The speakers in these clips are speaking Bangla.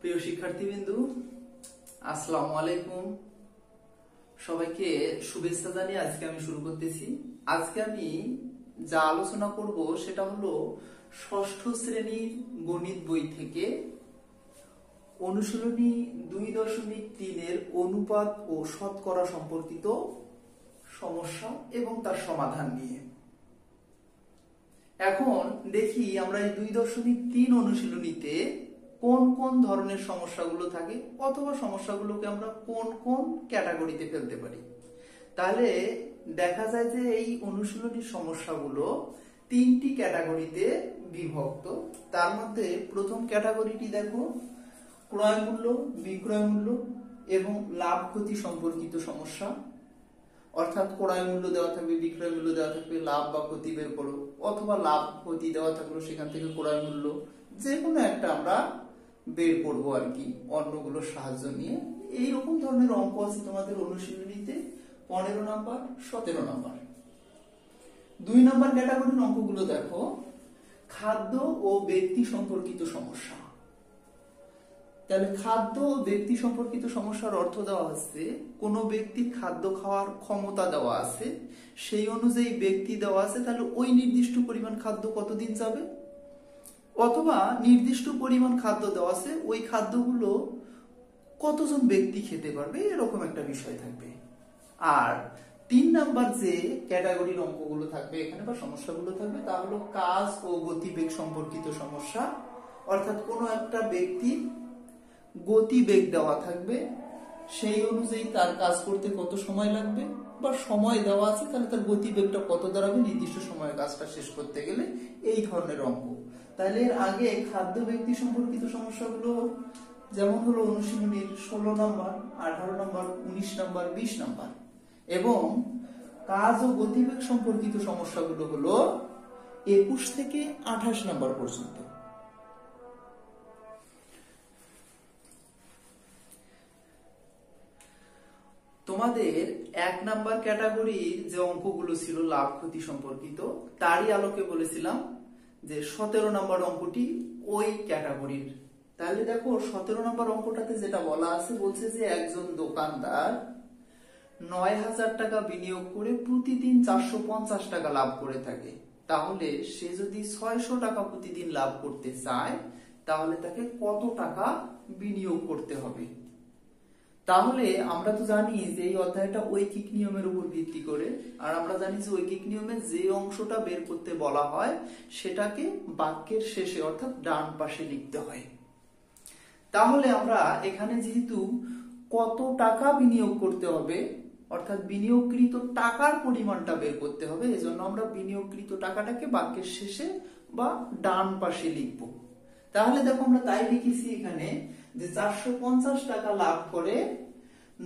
প্রিয় শিক্ষার্থীবৃন্দু, আসসালামু আলাইকুম। সবাইকে শুভেচ্ছা জানিয়ে আজকে আমি শুরু করতেছি। আজকে আমি যা আলোচনা করব সেটা হলো ষষ্ঠ শ্রেণীর গণিত বই থেকে অনুশীলনী 2.3 এর অনুপাত ও শতকরা সম্পর্কিত সমস্যা এবং তার সমাধান নিয়ে। এখন দেখি আমরা এই 2.3 অনুশীলনীতে কোন কোন ধরনের সমস্যাগুলো থাকে অথবা সমস্যাগুলোকে আমরা কোন কোন ক্যাটাগরিতে ফেলতে পারি। তাহলে দেখা যায় যে এই অনুশীলনীর সমস্যাগুলো 3টি ক্যাটাগরিতে বিভক্ত। তার মধ্যে প্রথম ক্যাটাগরিটি দেখো ক্রয় মূল্য, বিক্রয় মূল্য এবং লাভ ক্ষতি সম্পর্কিত সমস্যা। অর্থাৎ ক্রয় মূল্য দেওয়া থাকবে, বিক্রয় মূল্য দেওয়া থাকবে, লাভ বা ক্ষতি বের করো, অথবা লাভ ক্ষতি দেওয়া থাকলো সেখান থেকে ক্রয় মূল্য, যে কোনো একটা আমরা বের করবো আর কি অন্যগুলোর সাহায্য নিয়ে। এইরকম ধরনের অঙ্ক আছে তোমাদের অনুশীলনীতে 15 নাম্বার, 17 নাম্বার। 2 নাম্বার ক্যাটাগরির অঙ্কগুলো দেখো খাদ্য ও ব্যক্তি সম্পর্কিত সমস্যা। তাহলে খাদ্য ও ব্যক্তি সম্পর্কিত সমস্যার অর্থ দেওয়া আছে কোন ব্যক্তির খাদ্য খাওয়ার ক্ষমতা দেওয়া আছে, সেই অনুযায়ী ব্যক্তি দেওয়া আছে, তাহলে ওই নির্দিষ্ট পরিমাণ খাদ্য কতদিন যাবে, অথবা নির্দিষ্ট পরিমাণ খাদ্য দেওয়া আছে ওই খাদ্যগুলো কতজন ব্যক্তি খেতে পারবে, এরকম একটা বিষয় থাকবে। আর 3 নাম্বার যে ক্যাটাগরির অঙ্কগুলো থাকবে এখানে বা সমস্যাগুলো থাকবে তা হলো কাজ ও গতিবেগ সম্পর্কিত সমস্যা। অর্থাৎ কোনো একটা ব্যক্তির গতিবেগ দেওয়া থাকবে, সেই অনুযায়ী তার কাজ করতে কত সময় লাগবে বা সময় দেওয়া আছে, তাহলে তার গতিবেগটা কত দাঁড়াবে নির্দিষ্ট সময়ে কাজটা শেষ করতে গেলে, এই ধরনের অঙ্ক। তাহলে এর আগে খাদ্য ব্যক্তি সম্পর্কিত সমস্যাগুলো যেমন হলো অনুশীলনীর 16 নাম্বার, 18 নাম্বার, 19 নাম্বার, 20 নাম্বার, এবং কাজ ও গতিবেগ সম্পর্কিত সমস্যাগুলো হলো 21 থেকে 28 নাম্বার পর্যন্ত। তোমাদের 1 নাম্বার ক্যাটাগরির যে অঙ্কগুলো ছিল লাভ ক্ষতি সম্পর্কিত, তারই আলোকে বলেছিলাম যে 17 নাম্বার অঙ্কটি ওই ক্যাটাগরির। তাহলে দেখো 17 নাম্বার অঙ্কটাতে যেটা বলা আছে, বলছে যে একজন দোকানদার 9,000 টাকা বিনিয়োগ করে প্রতিদিন 450 টাকা লাভ করে থাকে। তাহলে সে যদি 600 টাকা প্রতিদিন লাভ করতে চায় তাহলে তাকে কত টাকা বিনিয়োগ করতে হবে। তাহলে আমরা তো জানি যে এই অধ্যায়টা ঐকিক নিয়মের উপর ভিত্তি করে, আর আমরা জানি যে ঐকিক নিয়মে যে অংশটা বের করতে বলা হয় সেটাকে বাক্যের শেষে অর্থাৎ ডান পাশে লিখতে হয়। তাহলে আমরা এখানে যেহেতু কত টাকা বিনিয়োগ করতে হবে অর্থাৎ বিনিয়োগকৃত টাকার পরিমাণটা বের করতে হবে, এজন্য আমরা বিনিয়োগকৃত টাকাটাকে বাক্যের শেষে বা ডান পাশে লিখব। তাহলে দেখো আমরা তাই লিখেছি এখানে যে 450 টাকা লাভ করে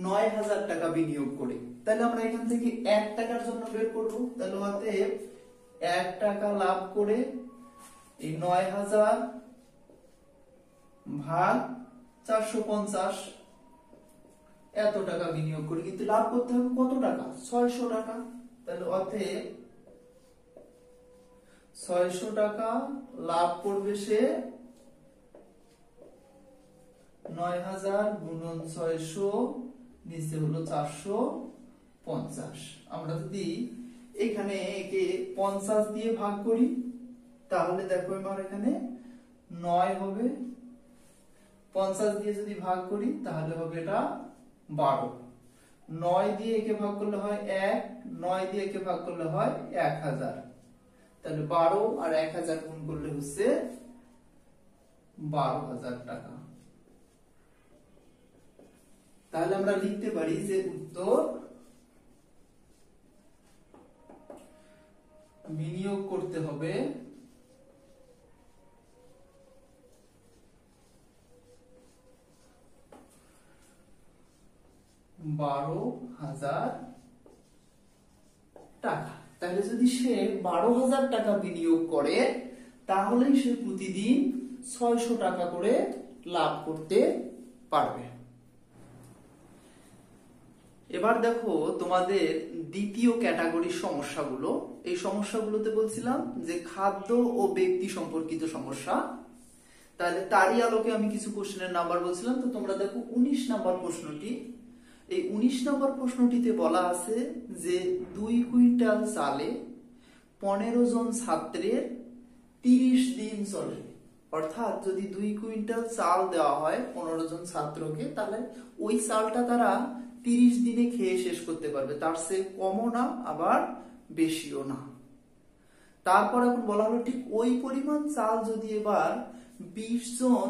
9,000 টাকা বিনিয়োগ করে। তাহলে আমরা এখান থেকে 1 টাকার জন্য বের করব। তাহলে অতএব 1 টাকা লাভ করে এই 9,000 ভাগ 450 এত টাকা বিনিয়োগ করে, কিন্তু লাভ করতে হবে কত টাকা, 600 টাকা। তাহলে অতএব 600 টাকা লাভ করবে সে, 9,000 গুণন 600 নিচে হলো 450। আমরা যদি এখানে একে 50 দিয়ে ভাগ করি তাহলে দেখো আমার এখানে 9 হবে, 50 দিয়ে যদি ভাগ করি তাহলে হবে এটা 12। 9 দিয়ে একে ভাগ করলে হয় 1, 9 দিয়ে একে ভাগ করলে হয় 1000। তাহলে 12 আর 1000 গুণ করলে হচ্ছে 12,000 টাকা। তাহলে আমরা লিখতে পারি যে উত্তর বিনিয়োগ করতে হবে 12,000 টাকা। তাহলে যদি সে 12,000 টাকা বিনিয়োগ করে তাহলেই সে প্রতিদিন 600 টাকা করে লাভ করতে পারবে। এবার দেখো তোমাদের দ্বিতীয় ক্যাটাগরির সমস্যাগুলো। এই সমস্যাগুলোতে বলছিলাম যে খাদ্য ও ব্যক্তি সম্পর্কিত সমস্যা। তাহলে তারই আলোকে আমি কিছু কোশ্চেনের নাম্বার বলছিলাম। তো তোমরা দেখো 19 নাম্বার প্রশ্নটি। এই 19 নাম্বার প্রশ্নটিতে বলা আছে যে 2 কুইন্টাল চালে 15 জন ছাত্রের 30 দিন চলে। অর্থাৎ যদি 2 কুইন্টাল চাল দেওয়া হয় 15 জন ছাত্রকে, তাহলে ওই চালটা তারা 30 দিনে খেয়ে শেষ করতে পারবে, তার চেয়ে কমও না আবার বেশিও না। তারপর এখন বলা হলো ঠিক ওই পরিমাণ চাল যদি এবার 20 জন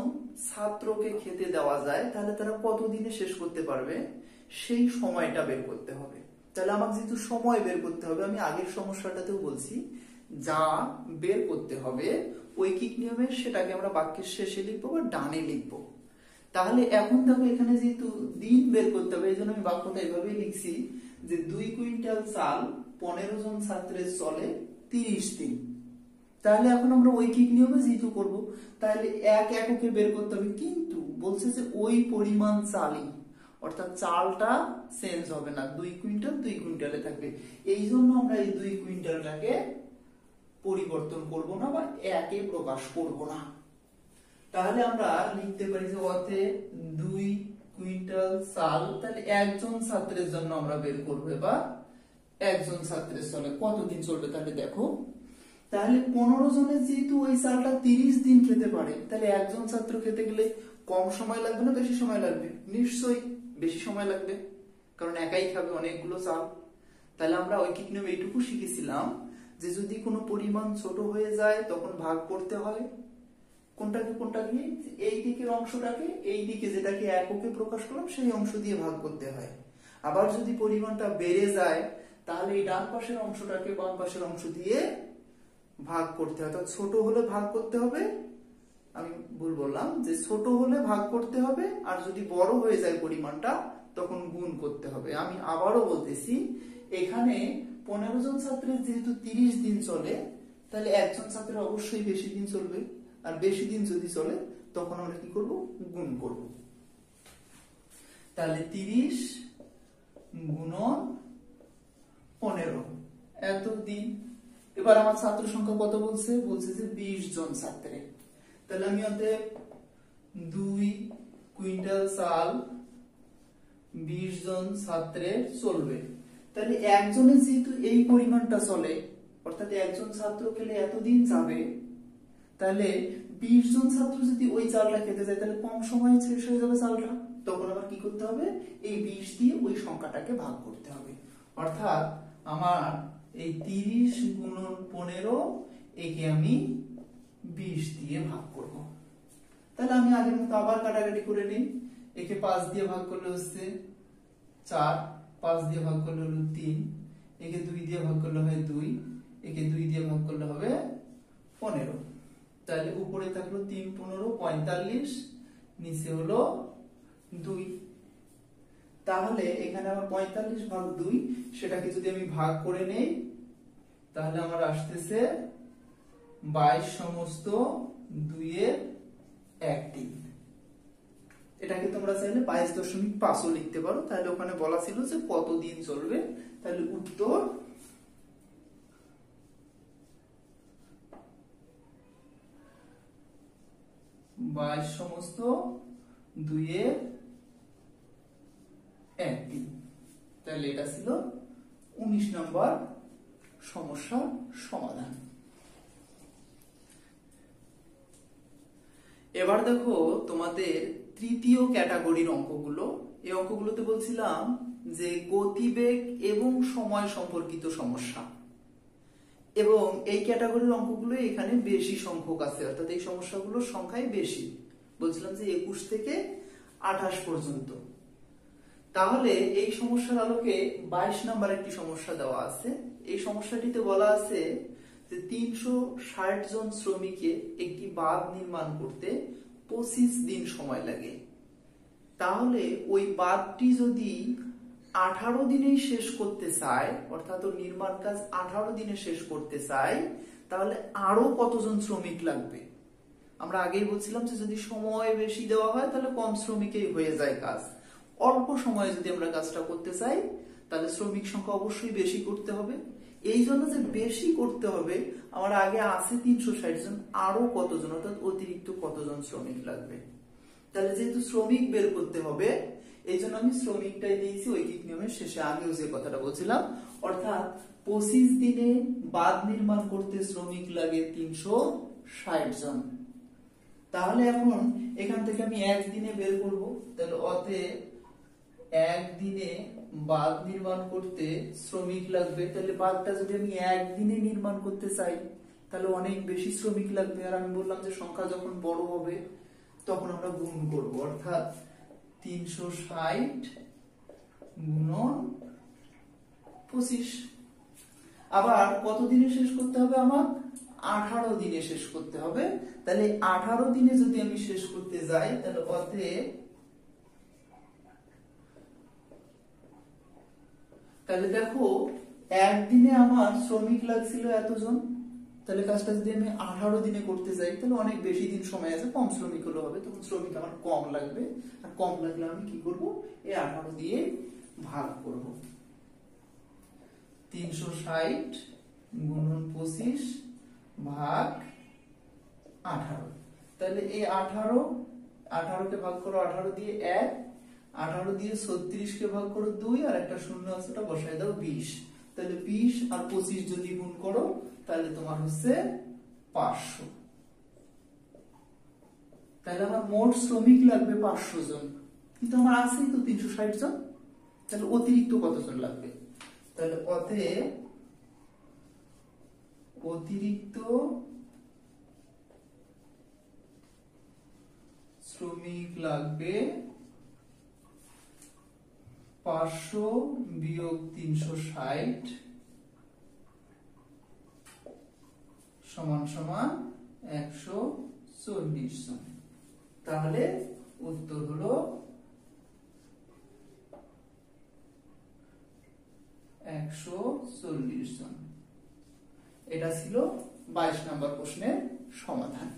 ছাত্রকে খেতে দেওয়া যায় তাহলে তারা কত দিনে শেষ করতে পারবে, সেই সময়টা বের করতে হবে। তাহলে আমাকে যেহেতু সময় বের করতে হবে, আমি আগের সমস্যাটাতেও বলছি যা বের করতে হবে ঐকিক নিয়মে সেটাকে আমরা বাক্যের শেষে লিখবো বা ডানে লিখবো। তাহলে এখন দেখো এখানে যেহেতু দিন বের করতে হবে, এই জন্য আমি বাক্যটা এভাবেই লিখছি যে 2 কুইন্টাল চাল 15 জন ছাত্রের চলে 30 দিন। তাহলে এখন আমরা ঐকিক নিয়মে যেহেতু করব, তাহলে এক এককে বের করতে হবে, কিন্তু বলছে যে ওই পরিমাণ চালই, অর্থাৎ চালটা চেঞ্জ হবে না, 2 কুইন্টাল 2 কুইন্টালে থাকবে। এই জন্য আমরা এই 2 কুইন্টালটাকে পরিবর্তন করব না বা একে প্রকাশ করব না। তাহলে আমরা লিখতে পারি যে অতে 2 কুইন্টাল চাল, তাহলে একজন ছাত্রের জন্য আমরা বের করব। এবার একজন ছাত্রের চলে কতদিন চলবে, তাহলে দেখো, তাহলে 15 জনের যেহেতু ওই চালটা 30 দিন খেতে পারে, তাহলে একজন ছাত্র খেতে গেলে কম সময় লাগবে না বেশি সময় লাগবে? নিশ্চয়ই বেশি সময় লাগবে, কারণ একাই খাবে অনেকগুলো চাল। তাহলে আমরা ঐকিক নিয়ম এইটুকু শিখেছিলাম যে যদি কোনো পরিমাণ ছোট হয়ে যায় তখন ভাগ করতে হয় কোনটাকে এই দিকের অংশটাকে এই দিকে যেটাকে এককে প্রকাশ করলাম সেই অংশ দিয়ে ভাগ করতে হয়। আবার যদি পরিমাণটা বেড়ে যায় তাহলে এই ডান পাশের অংশটাকে বাম পাশের অংশ দিয়ে ভাগ করতে হয়। ছোট হলে ভাগ করতে হবে, আমি ভুল বললাম, যে ছোট হলে ভাগ করতে হবে, আর যদি বড় হয়ে যায় পরিমাণটা তখন গুণ করতে হবে। আমি আবারও বলতেছি, এখানে 15 জন ছাত্রের যেহেতু 30 দিন চলে, তাহলে একজন ছাত্রের অবশ্যই বেশি দিন চলবে, আর বেশি দিন যদি চলে তখন আমরা কি করব, গুণ করব। তাহলে 30 গুণন 15 এত দিন। এবার আমার ছাত্র সংখ্যা কত বলছে, বলছে যে 20 জন ছাত্রের। তাহলে আমি অতএব 2 কুইন্টাল চাল 20 জন ছাত্রের চলবে। তাহলে একজনের যেহেতু এই পরিমাণটা চলে, অর্থাৎ একজন ছাত্র খেলে এতদিন যাবে, তাহলে 20 জন ছাত্র যদি ওই চালটা খেতে যায় তাহলে কম সময়ে শেষ হয়ে যাবে চালটা। তখন আবার কি করতে হবে, এই 20 দিয়ে ওই সংখ্যাটাকে ভাগ করতে হবে। অর্থাৎ আমার এই 30 গুণন 15 একে আমি 20 দিয়ে ভাগ করব। তাহলে আমি আগের মতো আবার কাটাকাটি করে নিই। একে 5 দিয়ে ভাগ করলে হচ্ছে 4, 5 দিয়ে ভাগ করলে হলো 3, একে 2 দিয়ে ভাগ করলে হয় 2, একে 2 দিয়ে ভাগ করলে হবে 15। তাহলে উপরে থাকলো 3 15 45, নিচে হলো 2। তাহলে এখানে আমার 45 ভাগ 2, সেটাকে যদি আমি ভাগ করে নেই তাহলে আমার আসতেছে 22 সমস্ত 2 এর 1/3। এটাকে তোমরা চাইলে 22.5ও লিখতে পারো। তাহলে ওখানে বলা ছিল যে কতদিন চলবে, তাহলে উত্তর 22 সমস্ত 2 এর 1/3। তাহলে এটা ছিল 19 নম্বর সমস্যার সমাধান। এবার দেখো তোমাদের তৃতীয় ক্যাটাগরির অঙ্কগুলো। এই অঙ্কগুলোতে বলছিলাম যে গতিবেগ এবং সময় সম্পর্কিত সমস্যা, এবং এই ক্যাটাগরির অঙ্কগুলো এখানে বেশি সংখ্যক আছে, অর্থাৎ এই সমস্যাগুলোর সংখ্যাই বেশি। বলছিলাম যে 21 থেকে 28 পর্যন্ত। তাহলে এই সমস্যার আলোকে 22 নাম্বার একটি সমস্যা দেওয়া আছে। এই সমস্যাটিতে বলা আছে যে 360 জন শ্রমিকের একটি বাঁধ নির্মাণ করতে 25 দিন সময় লাগে। তাহলে ওই বাঁধটি যদি 18 দিনেই শেষ করতে চায়, অর্থাৎ ওর নির্মাণ কাজ 18 দিনে শেষ করতে চায়, তাহলে আরো কতজন শ্রমিক লাগবে? আমরা আগেই বলছিলাম যে যদি সময় বেশি দেওয়া হয় তাহলে কম শ্রমিকেই হয়ে যায় কাজ। অল্প সময়ে যদি আমরা কাজটা করতে চাই তাহলে শ্রমিক সংখ্যা অবশ্যই বেশি করতে হবে। এই জন্য যে বেশি করতে হবে, আমার আগে আছে 360 জন, আরো কতজন অর্থাৎ অতিরিক্ত কতজন শ্রমিক লাগবে। তাহলে যেহেতু শ্রমিক বের করতে হবে, এই জন্য আমি শ্রমিকটাই দিয়েছি ঐকিক নিয়মের শেষে, আগেও যে কথাটা বলছিলাম, অর্থাৎ 25 দিনে বাঁধ নির্মাণ করতে শ্রমিক লাগে 360 জন। তাহলে এখন এখান থেকে আমি একদিনে বের করব, তাহলে অতএব একদিনে বাঁধ নির্মাণ করতে শ্রমিক লাগবে। তাহলে বাঁধটা যদি আমি একদিনে নির্মাণ করতে চাই তাহলে অনেক বেশি শ্রমিক লাগবে, আর আমি বললাম যে সংখ্যা যখন বড় হবে তখন আমরা গুণ করব, অর্থাৎ 360 গুণন 25। আবার কত দিনে শেষ করতে হবে? আমার 18 দিনে শেষ করতে হবে। তাহলে 18 দিনে যদি আমি শেষ করতে যাই তাহলে অতএব, তাহলে দেখো একদিনে আমার শ্রমিক লাগছিল এতজন, তাহলে কাজটা যদি আমি 18 দিনে করতে যাই তাহলে অনেক বেশি দিন সময় আছে, কম শ্রমিক হলে হবে, তখন শ্রমিক আমার কম লাগবে, আর কম লাগলে আমি কি করব, এই 18 দিয়ে ভাগ করব। 360 গুণন 25 ভাগ 18। তাহলে এই 18 কে ভাগ করো 18 দিয়ে 1, 18 দিয়ে 36 কে ভাগ করো 2, আর একটা শূন্য আছে ওটা বসাই দাও 20। তাহলে 20 আর 25 যদি গুণ করো তাহলে তোমার হচ্ছে 500। তাহলে আমার মোট শ্রমিক লাগবে 500 জন, কিন্তু আমার আছেই তো 360 জন, তাহলে অতিরিক্ত কতজন লাগবে? তাহলে অতএব অতিরিক্ত শ্রমিক লাগবে 500 বিয়োগ 360 সমান সমান 140 জন। তাহলে উত্তর হলো 140 জন। এটা ছিল 22 নম্বর প্রশ্নের সমাধান।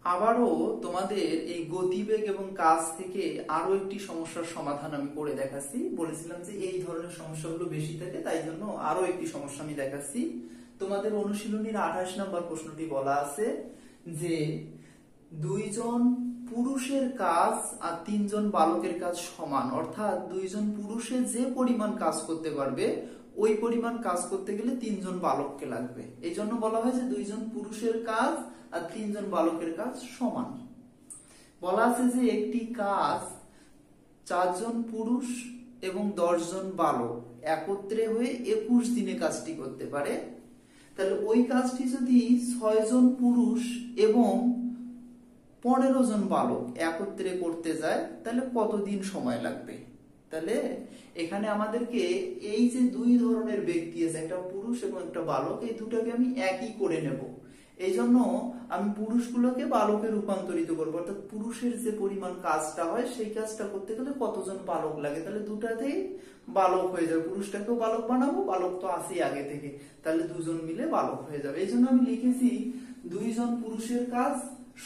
আবারও তোমাদের এই গতিবেগ এবং কাজ থেকে আরো একটি সমস্যার সমাধান আমি করে দেখাচ্ছি। বলেছিলাম যে এই ধরনের সমস্যাগুলো বেশি থাকে, তাই জন্য আরো একটি সমস্যা আমি দেখাচ্ছি। তোমাদের অনুশীলনীর 28 নম্বর প্রশ্নটি বলা আছে যে 2 জন পুরুষের কাজ আর 3 জন বালকের কাজ সমান, অর্থাৎ 2 জন পুরুষে যে পরিমাণ কাজ করতে পারবে ওই পরিমাণ কাজ করতে গেলে 3 জন বালককে লাগবে। এই জন্য বলা হয় যে 2 জন পুরুষের কাজ আর 3 জন বালকের কাজ সমান। বলা আছে যে একটি কাজ 4 জন পুরুষ এবং 10 জন বালক একত্রে হয়ে 21 দিনে কাজটি করতে পারে। তাহলে ওই কাজটি যদি 6 জন পুরুষ এবং 15 জন বালক একত্রে করতে যায় তাহলে কতদিন সময় লাগবে? তাহলে এখানে আমাদেরকে এই যে 2 ধরনের ব্যক্তি আছে, একটা পুরুষ এবং একটা বালক, এই দুটাকে আমি একই করে নেব। এই জন্য আমি পুরুষগুলোকে বালকে রূপান্তরিত করবো, অর্থাৎ পুরুষের যে পরিমাণ কাজটা হয় সেই কাজটা করতে গেলে কতজন বালক লাগে, তাহলে দুটাতেই বালক হয়ে যাবে। পুরুষটাকেও বালক বানাবো, বালক তো আছেই আগে থেকে, তাহলে 2 জন মিলে বালক হয়ে যাবে। এই জন্য আমি লিখেছি 2 জন পুরুষের কাজ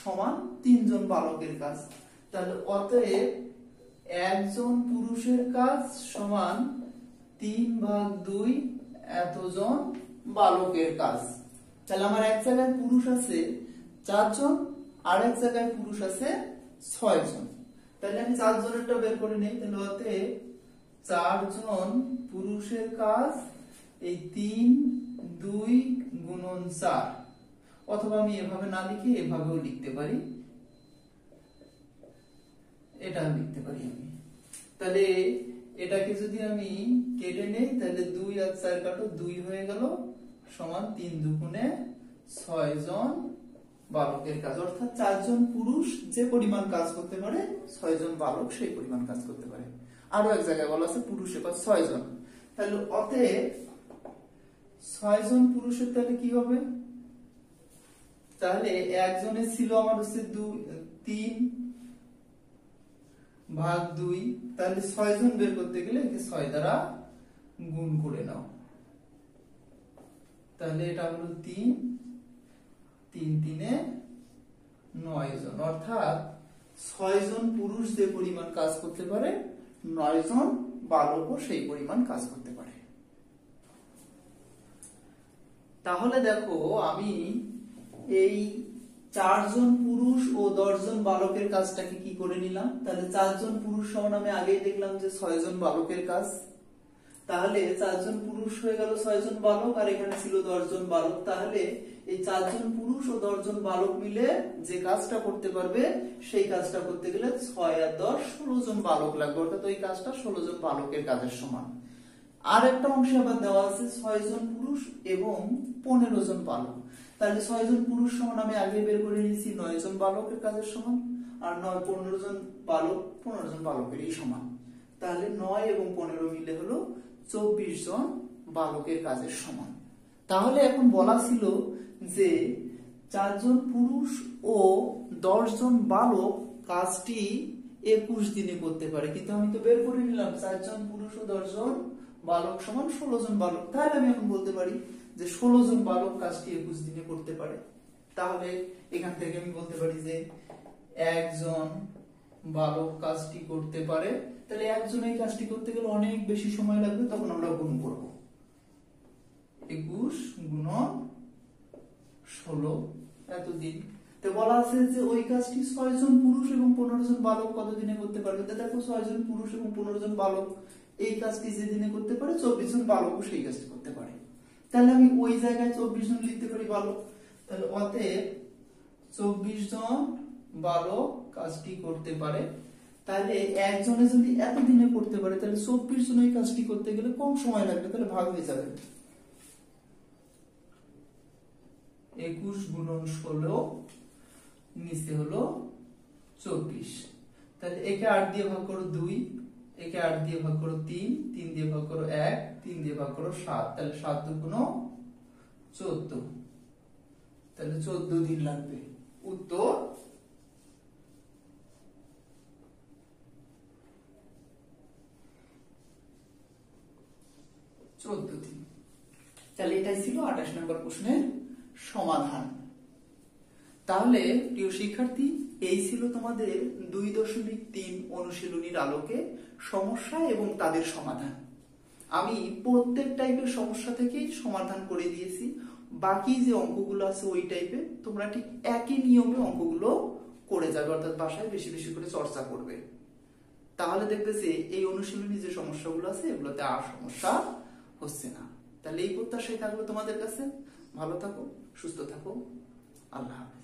সমান 3 জন বালকের কাজ। তাহলে অতএব 1 জন পুরুষের কাজ সমান 3/2 এতজন বালকের কাজ। তাহলে আমার এক জায়গায় পুরুষ আছে 4 জন, আর এক জায়গায় পুরুষ আছে 6 জন। তাহলে আমি 4 জনেরটা বের করে নেই। তাহলে অতএব 4 জন পুরুষের কাজ এই 3/2 গুণন 4, অথবা আমি এভাবে না লিখে এভাবেও লিখতে পারি, এটা লিখতে পারি আমি। তাহলে এটাকে যদি আমি কেটে নেই তাহলে 2 আর 4 কাটো, 2 হয়ে গেল, সমান 3 দুগুণে 6 জন বালকের কাজ, অর্থাৎ 4 জন পুরুষ যে পরিমাণ কাজ করতে পারে 6 জন বালক সেই পরিমাণ কাজ করতে পারে। আরো এক জায়গায় বলা আছে পুরুষের কাজ 6 জন। তাহলে অতএব 6 জন পুরুষের তাহলে কি হবে? তাহলে একজনের ছিল আমার হচ্ছে 3/2, তাহলে 6 জন বের করতে গেলে একে 6 দ্বারা গুণ করে নাও। তাহলে এটা হলো 3, 3 3 9 জন, অর্থাৎ 6 জন পুরুষ যে পরিমাণ কাজ করতে পারে 9 জন বালকও সেই পরিমাণ কাজ করতে পারে। তাহলে দেখো আমি এই 4 জন পুরুষ ও 10 জন বালকের কাজটাকে কি করে নিলাম। তাহলে 4 জন পুরুষ সমান আমি আগেই দেখলাম যে 6 জন বালকের কাজ। তাহলে 4 জন পুরুষ হয়ে গেল 6 জন বালক, আর এখানে ছিল 10 জন বালক। তাহলে এই 4 জন পুরুষ ও 10 জন বালক মিলে যে কাজটা করতে পারবে সেই কাজটা করতে গেলে 6 আর 10 16 জন বালক লাগবে, অর্থাৎ ওই কাজটা 16 জন বালকের কাজের সমান। আর একটা অংশে আবার দেওয়া আছে 6 জন পুরুষ এবং 15 জন বালক। তাহলে 6 জন পুরুষ সমান আমি আগে বের করে নিয়েছি 9 জন বালকের কাজের সমান, আর 15 জন বালক 15 জন বালকেরই সমান। তাহলে 9 এবং 15 মিলে হলো 24 জন বালকের কাজের সমান। তাহলে এখন বলা ছিল যে 4 জন পুরুষ ও 10 জন বালক কাজটি 21 দিনে করতে পারে, কিন্তু আমি তো বের করে নিলাম 4 জন পুরুষ ও 10 জন বালক সমান 16 জন বালক। তাহলে আমি এখন বলতে পারি যে 16 জন বালক কাজটি 21 দিনে করতে পারে। তাহলে এখান থেকে আমি বলতে পারি যে একজন বালক কাজটি করতে পারে। তাহলে একজন এই কাজটি করতে গেলে অনেক বেশি সময় লাগবে, তখন আমরা গুণ করব। 21 গুণন 16 এতদিন। তো বলা আছে যে ওই কাজটি 6 জন পুরুষ এবং 15 জন বালক কত দিনে করতে পারবে। তো দেখো 6 জন পুরুষ এবং 15 জন বালক এই কাজটি যে দিনে করতে পারে 24 জন বালকও সেই কাজটি করতে পারে। তাহলে আমি ওই জায়গায় 24 জন লিখতে পারি বালক। তাহলে অতএব 24 জন বালক কাজটি করতে পারে। তাহলে একজনে যদি এত দিনে করতে পারে তাহলে 24 জন এই কাজটি করতে গেলে কম সময় লাগবে, তাহলে ভাগ হয়ে যাবে। 21 গুণন 16 নিচে হলো 24। তাহলে একে 8 দিয়ে ভাগ করো 2, একে 8 দিয়ে ভাগ করো 3, 3 দিয়ে ভাগ করো 1, 3 দিয়ে ভাগ করো 7। তাহলে 7 দুগুণ 14, তাহলে 14 দিন লাগবে। উত্তর 14 দিন। তাহলে এটাই ছিল 28 নম্বর প্রশ্নের সমাধান। তাহলে প্রিয় শিক্ষার্থী, এই ছিল তোমাদের 2.3 অনুশীলনীর আলোকে সমস্যা এবং তাদের সমাধান। আমি প্রত্যেক টাইপের সমস্যা থেকেই সমাধান করে দিয়েছি। বাকি যে অঙ্কগুলো আছে ওই টাইপের তোমরা ঠিক একই নিয়মে অঙ্কগুলো করে যাবে, অর্থাৎ বাসায় বেশি বেশি করে চর্চা করবে। তাহলে দেখবে যে এই অনুশীলনী যে সমস্যাগুলো আছে এগুলোতে আর সমস্যা হচ্ছে না। তাহলে এই প্রত্যাশাই থাকলো তোমাদের কাছে। ভালো থাকো, সুস্থ থাকো, আল্লাহ হাফেজ।